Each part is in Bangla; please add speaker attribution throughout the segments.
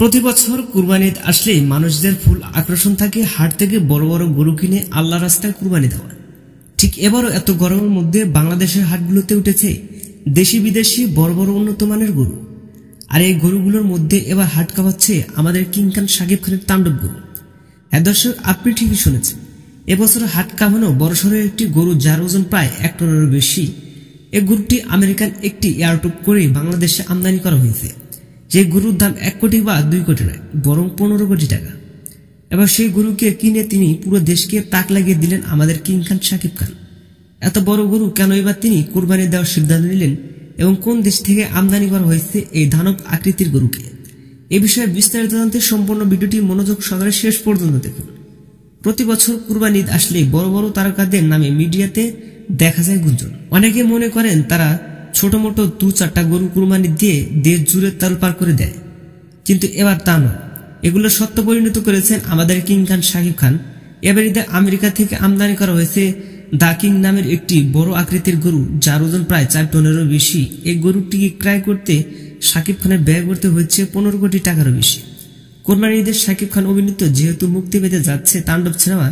Speaker 1: প্রতি বছর কুরবানি ঈদ আসলেই মানুষদের ফুল আকর্ষণ থাকে হাট থেকে বড় বড় গরু কিনে আল্লাহ রাস্তায় কুরবানি দেওয়া। ঠিক এবারও এত গরমের মধ্যে বাংলাদেশের হাটগুলোতে উঠেছে দেশি বিদেশি বড় বড় উন্নত মানের গরু। আর এই গরুগুলোর মধ্যে এবার হাট কাঁপাচ্ছে আমাদের কিং খান শাকিব খানের তাণ্ডব গরু। হ্যাঁ দর্শক, আপনি ঠিকই শুনেছেন, এবছর হাট কাঁপানো বড়সড় একটি গরু যার ওজন প্রায় 1 টনেরও বেশি। এই গরুটি আমেরিকান একটি এয়ারটুক করে বাংলাদেশে আমদানি করা হয়েছে। যে গরুর দাম 1 কোটি বা 2 কোটি নয়, বরং 15 কোটি টাকা। এবার সেই গরুকে কিনে তিনি পুরো দেশকে তাক লাগিয়ে দিলেন আমাদের কিং খান শাকিব খান। এত বড় গরু কেন এবার তিনি কুরবানি দেওয়ার সিদ্ধান্ত নিলেন এবং কোন দেশ থেকে আমদানি করা হয়েছে এই দানব আকৃতির গরুকে, এ বিষয়ে বিস্তারিত জানতে সম্পূর্ণ ভিডিওটি মনোযোগ সহকারে শেষ পর্যন্ত দেখুন। প্রতি বছর কুরবানি ঈদ আসলেই বড় বড় তারকাদের নামে মিডিয়াতে দেখা যায় গুঞ্জন। অনেকে মনে করেন তারা ছোট মোটো 2-4টা গরু কুরবানি দিয়ে দেশ জুড়ে তালপার করে দেয়, কিন্তু এবার তা নয়। এগুলো সত্য পরিণত করেছেন আমাদের কিং খান শাকিব খান। এবার ঈদে আমেরিকা থেকে আমদানি করা হয়েছে দা কিং নামের একটি বড় আকৃতির গরু যার ওজন প্রায় 4 টনেরও বেশি। এই গরুটিকে ক্রয় করতে শাকিব খানের ব্যয় করতে হচ্ছে 15 কোটি টাকারও বেশি। কুরবানি ঈদের শাকিব খান অভিনীত যেহেতু মুক্তি পেতে যাচ্ছে তাণ্ডব সিনেমা,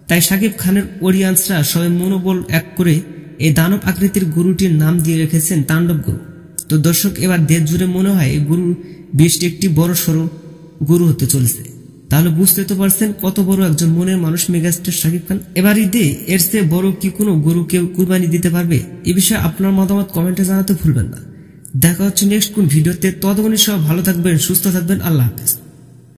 Speaker 1: তাই শাকিব খানের অডিয়েন্সরা সবাই মনোবল এক করে এই দানব আকৃতির গরুটির নাম দিয়ে রেখেছেন তাণ্ডব গরু। তো দর্শক, এবার দেশ জুড়ে মনে হয় এই গরু বেশ একটি বড় সড়ো গরু হতে চলেছে। তাহলে বুঝতে তো পারছেন কত বড় একজন মনের মানুষ মেগাস্টার শাকিব খান। এবার ঈদে এর চেয়ে বড় কি কোনো গরু কেউ কুরবানি দিতে পারবে? এ বিষয়ে আপনার মতামত কমেন্টে জানাতে ভুলবেন না। দেখা হচ্ছে নেক্সট কোন ভিডিওতে। ততক্ষণ সব ভালো থাকবেন, সুস্থ থাকবেন। আল্লাহ হাফেজ।